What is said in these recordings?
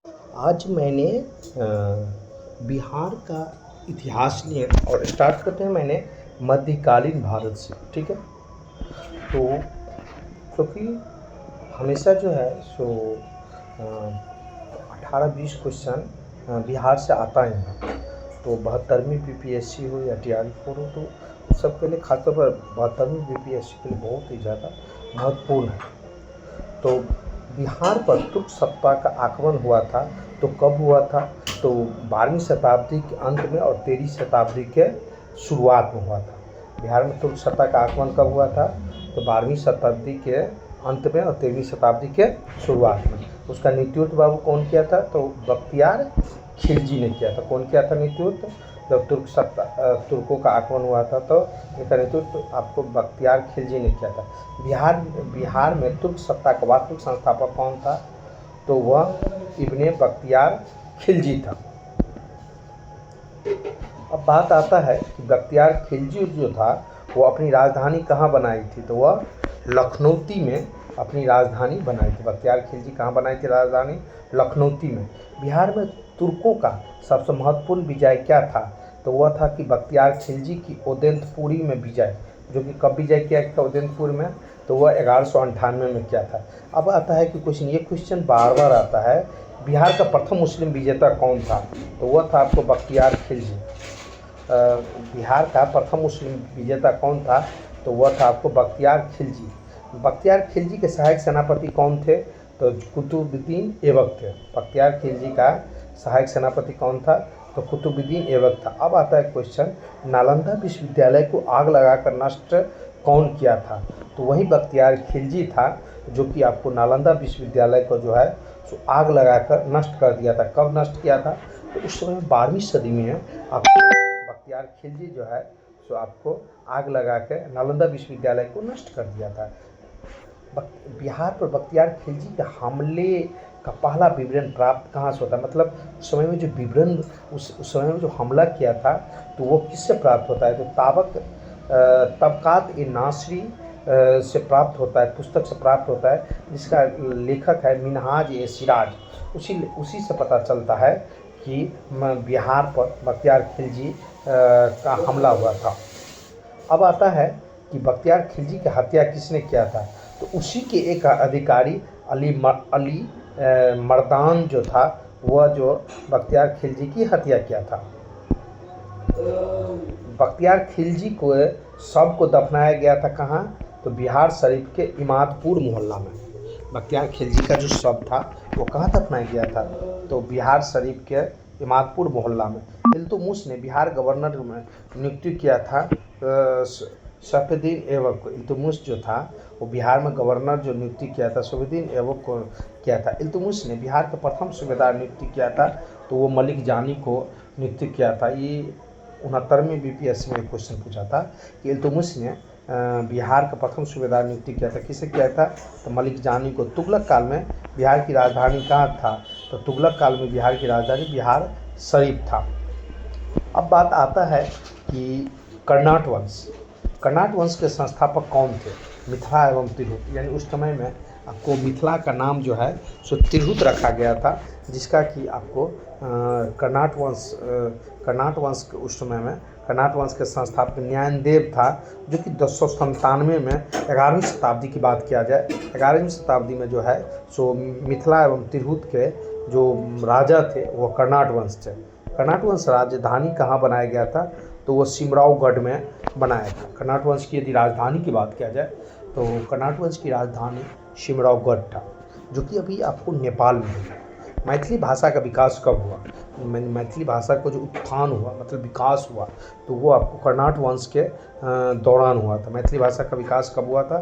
आज मैंने बिहार का इतिहास लिए और स्टार्ट करते हैं मैंने मध्यकालीन भारत से। ठीक है, तो क्योंकि हमेशा जो है सो 18-20 क्वेश्चन बिहार से आता ही है। तो 72वीं बीपीएससी हो या TRE-4 हो, तो उस सब के लिए खासतौर पर 72वीं बीपीएससी के लिए बहुत ही ज़्यादा महत्वपूर्ण है। तो बिहार पर तुर्क सत्ता का आक्रमण हुआ था, तो कब हुआ था? तो 12वीं शताब्दी के अंत में और 13वीं शताब्दी के शुरुआत में हुआ था। बिहार में तुर्क सत्ता का आक्रमण कब हुआ था? तो 12वीं शताब्दी के अंत में और 13वीं शताब्दी के शुरुआत में। उसका नेतृत्व बाबू कौन किया था? तो बख्तियार खिलजी ने किया था। कौन किया था नेतृत्व? जब तुर्कों का आक्रमण हुआ था तो इसका नेतृत्व आपको बख्तियार खिलजी ने किया था। बिहार में तुर्क सत्ता का वास्तविक संस्थापक कौन था? तो वह इब्ने बख्तियार खिलजी था। अब बात आता है कि बख्तियार खिलजी जो था वो अपनी राजधानी कहाँ बनाई थी? तो वह लखनऊती में अपनी राजधानी बनाई थी। बख्तियार खिलजी कहाँ बनाई थी राजधानी? लखनऊती में। बिहार में तुर्कों का सबसे महत्वपूर्ण विजय क्या था? तो वह था कि बख्तियार खिलजी की उदयंतपुरी में विजय, जो कि कब विजय किया था उदयंतपुर में? तो वह 1198 में किया था। अब आता है कि क्वेश्चन, ये क्वेश्चन बार बार आता है, बिहार का प्रथम मुस्लिम विजेता कौन था? तो वह था आपको बख्तियार खिलजी। बिहार का प्रथम मुस्लिम विजेता कौन था? तो वह था आपको बख्तियार खिलजी। बख्तियार खिलजी के सहायक सेनापति कौन थे? तो कुतुबुद्दीन ऐबक थे। बख्तियार खिलजी का सहायक सेनापति कौन था? तो कुतुबुद्दीन ऐबक था। अब आता है क्वेश्चन, नालंदा विश्वविद्यालय को आग लगाकर नष्ट कौन किया था? तो वही बख्तियार खिलजी था जो कि आपको नालंदा विश्वविद्यालय को जो है सो आग लगाकर नष्ट कर दिया था। कब नष्ट किया था? तो उस समय 12वीं सदी में आपको बख्तियार खिलजी जो है सो आपको आग लगा के नालंदा विश्वविद्यालय को नष्ट कर दिया था। बिहार पर बख्तियार खिलजी के हमले का पहला विवरण प्राप्त कहाँ से होता है? मतलब उस समय में जो विवरण, उस समय में जो हमला किया था तो वो किससे प्राप्त होता है? तो तबकात-ए-नासरी से प्राप्त होता है, पुस्तक से प्राप्त होता है, जिसका लेखक है मिन्हाज-ए-सिराज। उसी से पता चलता है कि बिहार पर बख्तियार खिलजी का हमला हुआ था। अब आता है कि बख्तियार खिलजी की हत्या किसने किया था? तो उसी के एक अधिकारी अली मर्दान जो था, वह जो बख्तियार खिलजी की हत्या किया था। बख्तियार खिलजी को शव को दफनाया गया था कहाँ? तो बिहार शरीफ के इमादपुर मोहल्ला में। बख्तियार खिलजी का जो शव था वो कहाँ दफनाया गया था? तो बिहार शरीफ के इमादपुर मोहल्ला में। इल्तुतमिश ने बिहार गवर्नर में नियुक्ति किया था सैफुद्दीन ऐबक को। इल्तुतमिश जो था वो बिहार में गवर्नर जो नियुक्ति किया था सैफुद्दीन ऐबक को किया था। इल्तुतमिश ने बिहार के प्रथम सूबेदार नियुक्ति किया था तो वो मलिक जानी को नियुक्ति किया था। ये 69वीं बीपीएससी में क्वेश्चन पूछा था कि इल्तुतमिश ने बिहार का प्रथम सूबेदार नियुक्ति किया था, किसे किया था? तो मलिक जानी को। तुगलक काल में बिहार की राजधानी कहाँ था? तो तुगलक काल में बिहार की राजधानी बिहार शरीफ था। अब बात आता है कि कर्नाट वंश के संस्थापक कौन थे? मिथिला एवं तिरहुत। यानी उस समय में आपको मिथिला का नाम जो है सो तिरहुत रखा गया था, जिसका कि आपको कर्नाट वंश उस समय में कर्नाट वंश के संस्थापक न्यायदेव था, जो कि 1097 में 11वीं शताब्दी की बात किया जाए, 11वीं शताब्दी में जो है सो मिथिला एवं तिरहुत के जो राजा थे वो कर्नाट वंश थे। कर्नाट वंश राजधानी कहाँ बनाया गया था? तो वो सिमरावगढ़ में बनाया था। कर्नाट वंश की यदि राजधानी की बात किया जाए तो कर्नाट वंश की राजधानी सिमरावगढ़ था, जो कि अभी आपको नेपाल में है। मैथिली भाषा का विकास कब हुआ? मैथिली भाषा को जो उत्थान हुआ, मतलब विकास हुआ, तो वो आपको कर्नाट वंश के दौरान हुआ था। मैथिली भाषा का विकास कब हुआ था?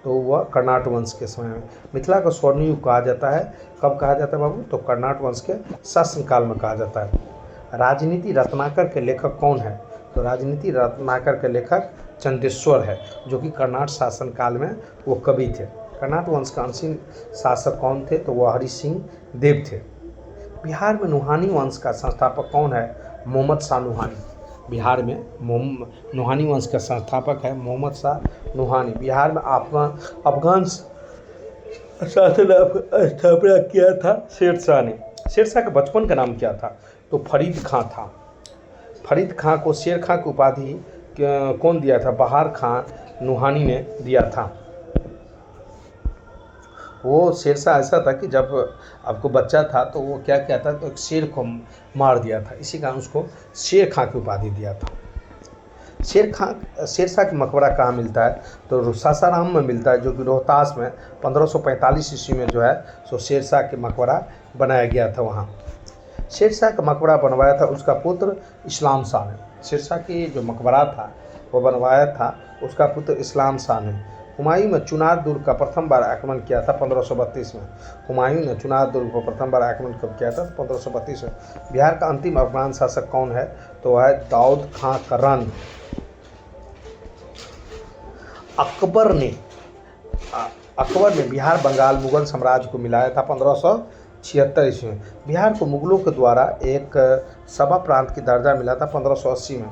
तो वह कर्नाट वंश के समय में। मिथिला का स्वर्ण युग कहा जाता है, कब कहा जाता है बाबू? तो कर्नाट वंश के शासनकाल में कहा जाता है। राजनीति रत्नाकर के लेखक कौन है? तो राजनीति रत्नाकर के लेखक चंदेश्वर है, जो कि कर्नाट शासनकाल में वो कवि थे। कर्नाट वंश का अंतिम शासक कौन थे? तो वह हरि सिंह देव थे। बिहार में नुहानी वंश का संस्थापक कौन है? मोहम्मद शाह नुहानी। बिहार में नुहानी वंश का संस्थापक है मोहम्मद शाह नुहानी। बिहार में अफगान शासन स्थापना किया था शेरशाह ने। शेरशाह के बचपन का नाम क्या था? तो फरीद खां था। फरीद खां को शेर खां की उपाधि कौन दिया था? बहार खां नुहानी ने दिया था। वो शेरशाह ऐसा था कि जब आपको बच्चा था तो वो क्या किया था, तो एक शेर को मार दिया था, इसी कारण उसको शेर खां की उपाधि दिया था। शेरशाह की मकबरा कहाँ मिलता है? तो सासाराम में मिलता है, जो कि रोहतास में 1545 ईस्वी में जो है सो शेरशाह के मकबरा बनाया गया था। वहाँ शेरशाह का मकबरा बनवाया था उसका पुत्र इस्लाम शाह ने। शेरशाह की जो मकबरा था वो बनवाया था उसका पुत्र इस्लाम शाह ने। हुमायूं ने चुनार दुर्ग का प्रथम बार आक्रमण किया था 1532 में। हुमायूं ने चुनार दुर्ग को प्रथम बार आक्रमण कब किया था? 1532 में। बिहार का अंतिम अफगान शासक कौन है? तो वह है दाऊद खां करन। अकबर ने बिहार बंगाल मुगल साम्राज्य को मिलाया था 1576 ईस्वी में। बिहार को मुगलों के द्वारा एक सभा प्रांत की दर्जा मिला था 1580 में।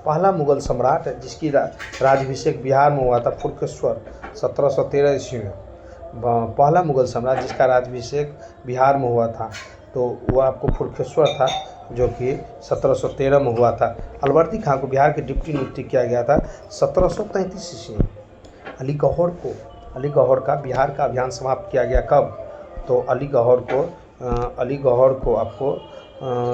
पहला मुगल सम्राट जिसकी राज्याभिषेक बिहार में हुआ था फुरकेश्वर 1713 ईस्वी में। पहला मुगल सम्राट जिसका राज्याभिषेक बिहार में हुआ था तो वह आपको फुरकेश्वर था, जो कि 1713 में हुआ था। अलवर्दी खां को बिहार के डिप्टी नियुक्त किया गया था 1733 ईस्वी में। अली गौहर का बिहार का अभियान समाप्त किया गया कब? तो अली गौहर को आपको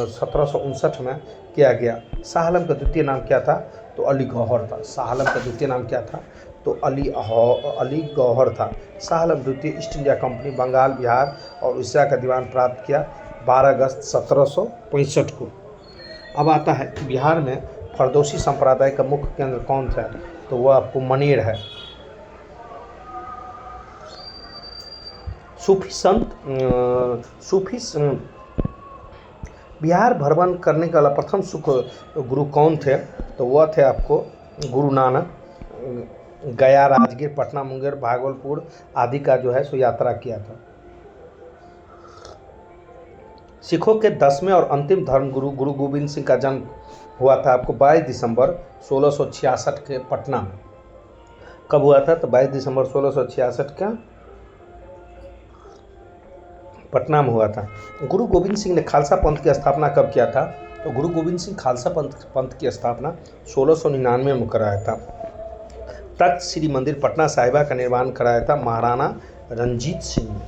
1759 में किया गया। शाह आलम का द्वितीय नाम क्या था? तो अली गौहर था। शाह आलम का द्वितीय नाम क्या था? तो अली गौहर था। शाह आलम द्वितीय East India Company Bengal, Bihar और उड़ीसा का दीवान प्राप्त किया 12 अगस्त 1765 को। अब आता है कि बिहार में फरदौसी संप्रदाय का मुख्य केंद्र कौन सा है? तो वह आपको मनेर है। बिहार भ्रमण करने वाला प्रथम सिख गुरु कौन थे? तो वह थे आपको गुरु नानक। गया, राजगीर, पटना, मुंगेर, भागलपुर आदि का जो है सो यात्रा किया था। सिखों के 10वें और अंतिम धर्मगुरु गुरु गोविंद सिंह का जन्म हुआ था आपको 22 दिसंबर 1666 के पटना में। कब हुआ था? तो 22 दिसंबर 1666 का पटना में हुआ था। गुरु गोविंद सिंह ने खालसा पंथ की स्थापना कब किया था? तो गुरु गोविंद सिंह खालसा पंथ की स्थापना 1699 में कराया था। तख्त श्री मंदिर पटना साहिबा का निर्माण कराया था महाराणा रंजीत सिंह ने।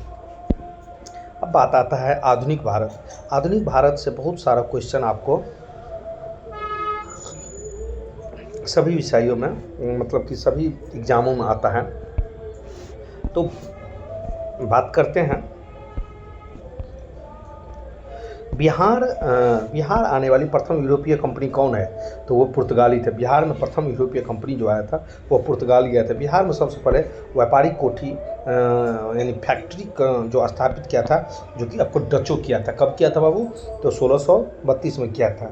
अब बात आता है आधुनिक भारत। आधुनिक भारत से बहुत सारा क्वेश्चन आपको सभी विषयों में, मतलब कि सभी एग्जामों में आता है। तो बात करते हैं बिहार आने वाली प्रथम यूरोपीय कंपनी कौन है? तो वो पुर्तगाली थे। बिहार में प्रथम यूरोपीय कंपनी जो आया था वो पुर्तगाल गया था। बिहार में सबसे पहले व्यापारिक कोठी यानी फैक्ट्री जो स्थापित किया था, जो कि आपको डचों किया था। कब किया था बाबू? तो 1632 में किया था।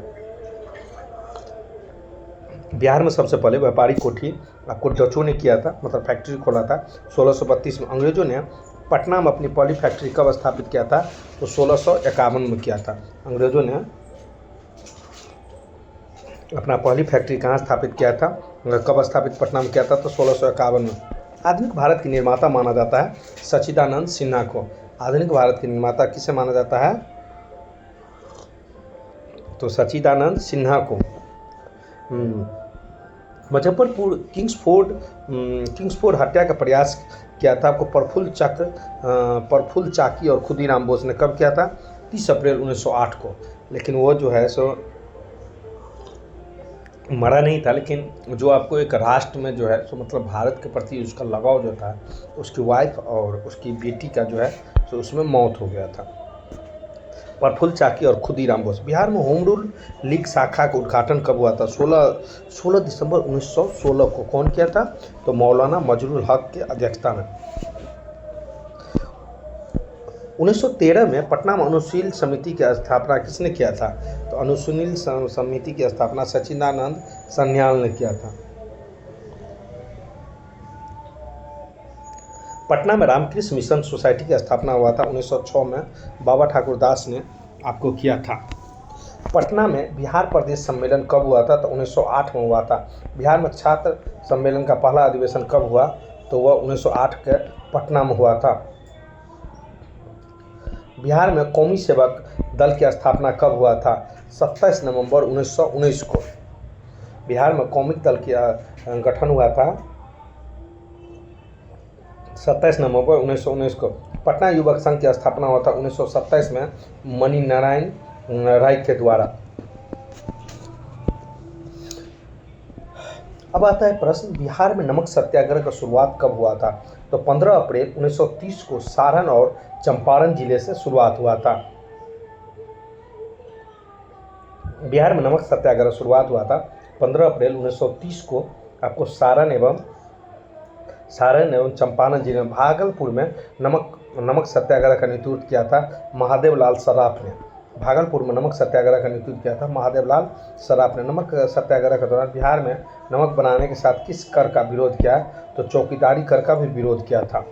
बिहार में सबसे पहले व्यापारिक कोठी आपको डचों ने किया था, मतलब फैक्ट्री खोला था 1632 में। अंग्रेजों ने पटना में अपनी पहली फैक्ट्री कब स्थापित किया था? तो 1651 में किया था। अंग्रेजों ने अपना पहली फैक्ट्री कहाँ स्थापित किया था, कब स्थापित पटना में किया था? तो 1651 में। आधुनिक भारत की निर्माता माना जाता है सच्चिदानंद सिन्हा को। आधुनिक भारत के निर्माता किसे माना जाता है? तो सच्चिदानंद सिन्हा को। मुजफ्फरपुर किंग्सफोर्ड हत्या का प्रयास किया था आपको प्रफुल्ल चाकी और खुदीराम बोस ने। कब किया था? 30 अप्रैल 1908 को। लेकिन वो जो है सो मरा नहीं था, लेकिन जो आपको एक राष्ट्र में जो है सो मतलब भारत के प्रति उसका लगाव जो था, उसकी वाइफ और उसकी बेटी का जो है सो उसमें मौत हो गया था। प्रफुल्ल चाकी और खुदीराम बोस। बिहार में होम रूल लीग शाखा का उद्घाटन कब हुआ था? 16 दिसंबर 1916 को। कौन किया था? तो मौलाना मजरुल हक के अध्यक्षता में। 1913 में पटना में अनुशील समिति की स्थापना किसने किया था? तो अनुशील समिति की स्थापना सच्चिदानंद सन्याल ने किया था। पटना में रामकृष्ण मिशन सोसाइटी की स्थापना हुआ था 1906 में। बाबा ठाकुर दास ने आपको किया था। पटना में बिहार प्रदेश सम्मेलन कब हुआ था? तो 1908 में हुआ था। बिहार में छात्र सम्मेलन का पहला अधिवेशन कब हुआ? तो वह 1908 के पटना में हुआ था। बिहार में कौमी सेवक दल की स्थापना कब हुआ था? 27 नवंबर 1919 को बिहार में कॉमिक दल की गठन हुआ था 27 नवंबर 1919 को। पटना युवक संघ की स्थापना हुआ था 1927 में मणि नारायण राय के द्वारा। अब आता है प्रश्न, बिहार में नमक सत्याग्रह का शुरुआत कब हुआ था? तो 15 अप्रैल 1930 को सारण और चंपारण जिले से शुरुआत हुआ था। बिहार में नमक सत्याग्रह शुरुआत हुआ था 15 अप्रैल 1930 को आपको सारण एवं चंपारण जिले में। भागलपुर में नमक सत्याग्रह का नेतृत्व किया था महादेव लाल सराफ ने। भागलपुर में नमक सत्याग्रह का नेतृत्व किया था महादेव लाल सराफ ने। नमक सत्याग्रह के दौरान बिहार में नमक बनाने के साथ किस कर का विरोध किया? तो चौकीदारी कर का भी विरोध किया था।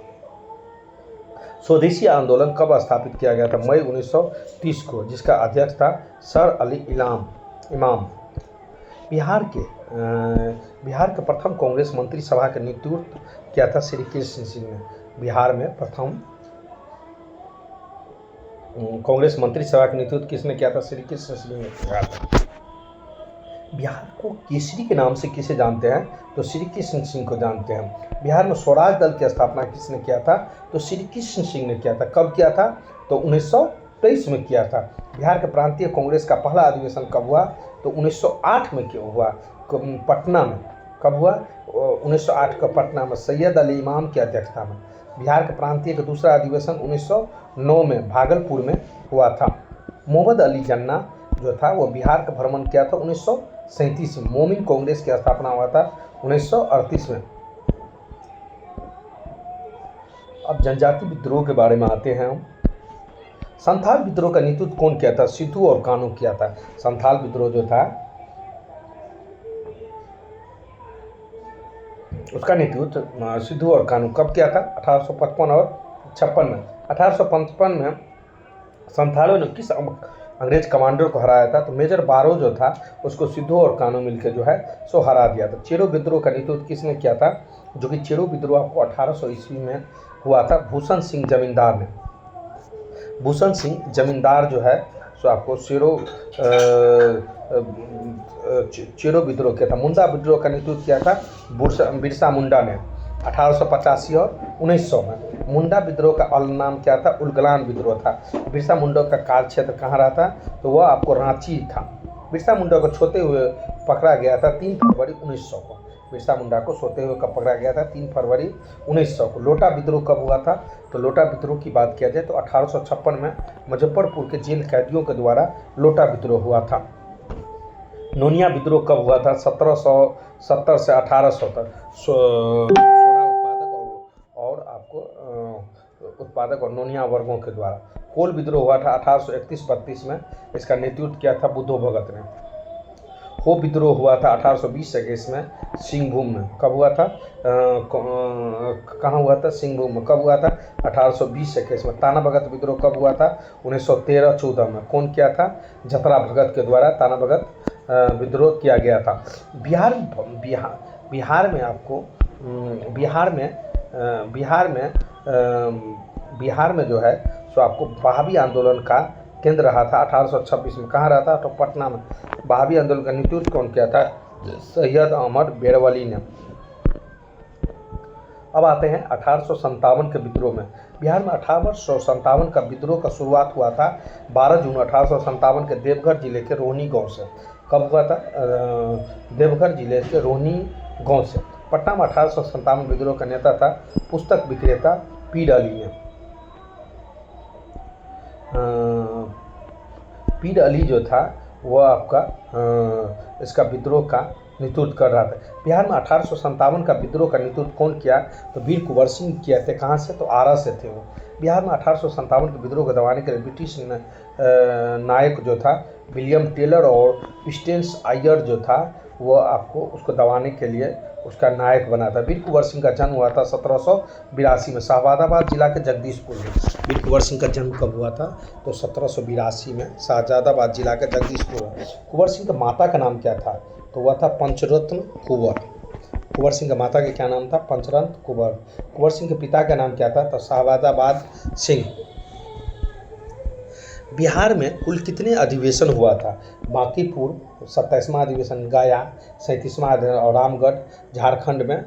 स्वदेशी आंदोलन कब स्थापित किया गया था? मई 1930 को, जिसका अध्यक्ष था सर अली इमाम। बिहार के प्रथम कांग्रेस मंत्री सभा का नेतृत्व किया था श्री कृष्ण सिंह ने। बिहार में प्रथम कांग्रेस मंत्री सभा का नेतृत्व किसने किया था? श्री कृष्ण सिंह ने किया था। बिहार को केसरी के नाम से किसे जानते हैं? तो श्री कृष्ण सिंह को जानते हैं। बिहार में स्वराज दल की स्थापना किसने किया था? तो श्री कृष्ण सिंह ने किया था। कब किया था? तो 1923 में किया था। बिहार के प्रांतीय कांग्रेस का पहला अधिवेशन कब हुआ? तो 1908 में क्यों हुआ? पटना में। कब हुआ? 1908 का पटना में सैयद अली इमाम की अध्यक्षता में। बिहार के प्रांतीय का दूसरा अधिवेशन 1909 में भागलपुर में हुआ था। मोहम्मद अली जिन्ना जो था वो बिहार का भ्रमण किया था 1937 में। मोमिन कांग्रेस की स्थापना हुआ था 1938 में। अब जनजाति विद्रोह के बारे में आते हैं हम। संथाल विद्रोह का नेतृत्व कौन किया था? सिद्धू और कानू किया था। संथाल विद्रोह जो था उसका नेतृत्व सिद्धू और कानू कब किया था? 1855 और 56 में। 1855 में संथालों ने किस अंग्रेज कमांडर को हराया था? तो मेजर बारो जो था उसको सिद्धू और कानू मिलकर जो है सो हरा दिया था। चेरो विद्रोह का नेतृत्व किसने किया था? जो कि चेरो विद्रोह आपको 1800 ईस्वी में हुआ था भूषण सिंह जमींदार ने। भूषण सिंह जमींदार जो है सो आपको चेरो विद्रोह किया था। मुंडा विद्रोह का नेतृत्व किया था बिरसा मुंडा ने 1885 और 1900 में। मुंडा विद्रोह का अल नाम क्या था? उलगलान विद्रोह था। बिरसा मुंडा का कार्य क्षेत्र कहाँ रहा था? तो वह आपको रांची था। बिरसा मुंडा को सोते हुए पकड़ा गया था 3 फरवरी 1900 को। बिरसा मुंडा को सोते हुए कब पकड़ा गया था? 3 फरवरी 1900 को। लोटा विद्रोह कब हुआ था? तो लोटा विद्रोह की बात किया जाए तो 1856 में मुजफ्फरपुर के जेल कैदियों के द्वारा लोटा विद्रोह हुआ था। नोनिया विद्रोह कब हुआ था? 1770 से 1800 तक। सोना उत्पादक और नोनिया वर्गों के द्वारा। कोल विद्रोह हुआ था 1831-32 में। इसका नेतृत्व किया था बुद्धो भगत ने। हो विद्रोह हुआ था 1820-21 में सिंहभूम में। कब हुआ था? कहाँ हुआ था? सिंहभूम में। कब हुआ था? 1820-21 में। ताना भगत विद्रोह कब हुआ था? 1913-14 में। कौन किया था? जतरा भगत के द्वारा ताना भगत विद्रोह किया गया था। बिहार में जो है सो आपको बहावी आंदोलन का केंद्र रहा था 1826 में। कहाँ रहा था? तो पटना में। बहावी आंदोलन का नेतृत्व कौन किया था? सैयद अहमद बेरवली ने। अब आते हैं 1857 के विद्रोह में। बिहार में 1857 का विद्रोह का शुरुआत हुआ था 12 जून 1857 के देवघर जिले के रोहनी गांव से। कब हुआ था? देवघर जिले के रोहनी गांव से। पटना में 1857 विद्रोह का नेता था पुस्तक विक्रेता पीर अली ने। पीर अली जो था वह आपका इसका विद्रोह का नेतृत्व कर रहा था। बिहार में 1857 का विद्रोह का नेतृत्व कौन किया? तो वीर कुंवर सिंह किए थे। कहाँ से? तो आरा से थे वो। बिहार में 1857 के विद्रोह को दबाने के लिए ब्रिटिश नायक जो था विलियम टेलर और स्टेन्स आयर जो था वह आपको उसको दबाने के लिए उसका नायक बना था। वीर कुंवर सिंह का जन्म हुआ था 1782 में शाहजादाबाद जिला के जगदीशपुर में। वीर कुंवर सिंह का जन्म कब हुआ था? तो 1782 में शाहजादाबाद जिला के जगदीशपुर में। कुंवर सिंह का माता का नाम क्या था? तो वह था पंचरत्न कुंवर। कुंवर सिंह का माता का क्या नाम था? पंचरत्न कुंवर। कुंवर सिंह के पिता का नाम क्या था? तो शाहजादाबाद सिंह। बिहार में कुल कितने अधिवेशन हुआ था? बांकीपुर 27वां अधिवेशन, गया 37वां और रामगढ़ झारखंड में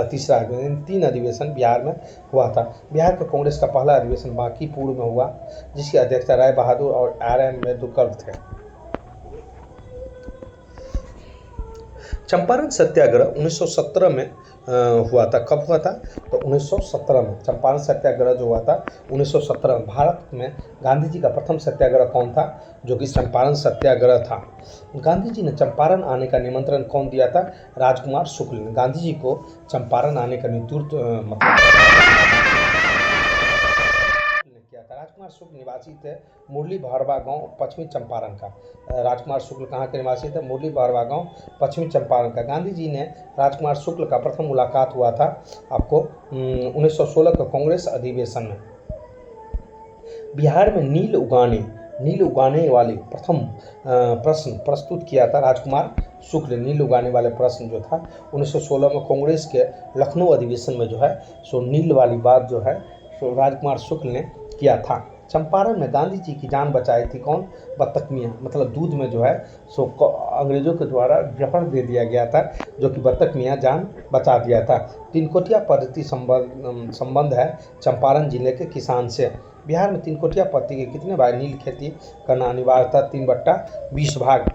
तीसरा अधिवेशन। इन 3 अधिवेशन बिहार में हुआ था। बिहार के कांग्रेस का पहला अधिवेशन बांकीपुर में हुआ, जिसकी अध्यक्षता राय बहादुर और RN मेंदुकर थे। चंपारण सत्याग्रह 1917 में हुआ था। कब हुआ था? तो 1917 में। चंपारण सत्याग्रह जो हुआ था 1917 में। भारत में गांधी जी का प्रथम सत्याग्रह कौन था? जो कि चंपारण सत्याग्रह था। गांधी जी ने चंपारण आने का निमंत्रण कौन दिया था? राजकुमार शुक्ल ने गांधी जी को चंपारण आने का नेतृत्व किया था। राजकुमार शुक्ल निवासी थे मुरली भरवा गांव, पश्चिमी चंपारण का। राजकुमार शुक्ल कहाँ के निवासी थे? मुरली भरवा गांव, पश्चिमी चंपारण का। गांधी जी ने राजकुमार शुक्ल का प्रथम मुलाकात हुआ था आपको 1916 के कांग्रेस अधिवेशन में। बिहार में नील उगाने वाले प्रथम प्रश्न प्रस्तुत किया था राजकुमार शुक्ल। नील उगाने वाले प्रश्न जो था 1916 में कांग्रेस के लखनऊ अधिवेशन में जो है सो नील वाली बात जो है सो राजकुमार शुक्ल ने किया था। चंपारण में गांधी जी की जान बचाई थी कौन? बत्तख मियाँ। मतलब दूध में जो है सो अंग्रेजों के द्वारा जहर दे दिया गया था, जो कि बत्तख मियाँ जान बचा दिया था। तीनकोटिया पद्धति संबंध है चंपारण जिले के किसान से। बिहार में तीनकोटिया पद्धति के कितने भाग नील खेती करना अनिवार्य था? 3/20 भाग।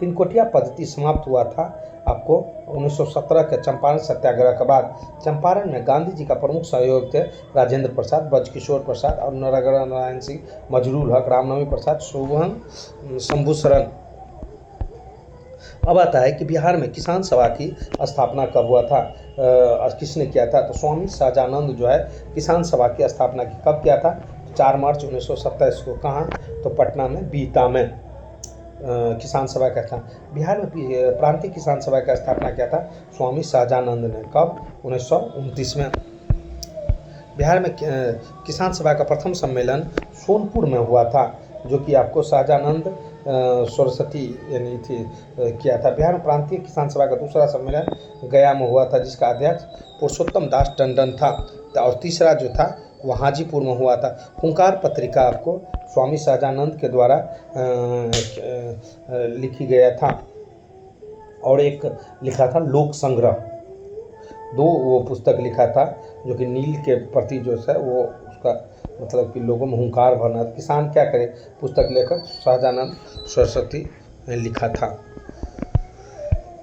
तीनकोटिया पद्धति समाप्त हुआ था आपको 1917 के चंपारण सत्याग्रह के बाद। चंपारण में गांधी जी का प्रमुख सहयोग थे राजेंद्र प्रसाद, ब्रजकिशोर प्रसाद और नारायण सिंह, मजरूल हक, रामनवमी प्रसाद, शोभन शंभूशरण। अब आता है कि बिहार में किसान सभा की स्थापना कब हुआ था? किसने किया था? तो स्वामी सहजानंद जो है किसान सभा की स्थापना की। कब किया था? 4 मार्च 1927 को। कहाँ? तो पटना में बीता में किसान सभा का था। बिहार में प्रांतीय किसान सभा का स्थापना किया था स्वामी सहजानंद ने। कब? 1929 में। बिहार में किसान सभा का प्रथम सम्मेलन सोनपुर में हुआ था, जो कि आपको सहजानंद सरस्वती यानी थी किया था। बिहार में प्रांतीय किसान सभा का दूसरा सम्मेलन गया में हुआ था, जिसका अध्यक्ष पुरुषोत्तम दास टंडन था। और तीसरा जो था वो हाजीपुर में हुआ था। हुंकार पत्रिका आपको स्वामी सहजानंद के द्वारा लिखी गया था। और एक लिखा था लोक संग्रह। 2 वो पुस्तक लिखा था, जो कि नील के प्रति जो है वो उसका मतलब कि लोगों में हुंकार भरना। किसान क्या करे, पुस्तक लेकर सहजानंद सरस्वती ने लिखा था।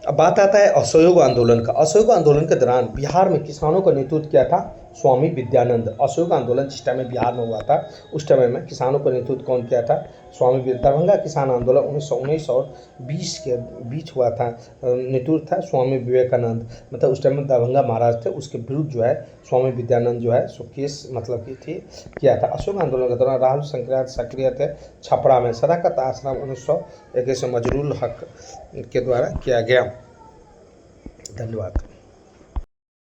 अब बात आता है असहयोग आंदोलन का। असहयोग आंदोलन के दौरान बिहार में किसानों का नेतृत्व किया था स्वामी विद्यानंद। असहयोग आंदोलन जिस टाइम में बिहार में हुआ था उस टाइम में किसानों का नेतृत्व कौन किया था? स्वामी। दरभंगा किसान आंदोलन 1919 और 20 के बीच हुआ था। नेतृत्व था स्वामी विवेकानंद। मतलब उस टाइम में दरभंगा महाराज थे, उसके विरुद्ध जो है स्वामी विद्यानंद जो है सो केस मतलब कि थी किया था। असहयोग आंदोलन के दौरान राहुल शंकराचार्य सक्रिय थे छपरा में। सदाकत आश्रम 1921 में मजरूल हक के द्वारा किया गया। धन्यवाद।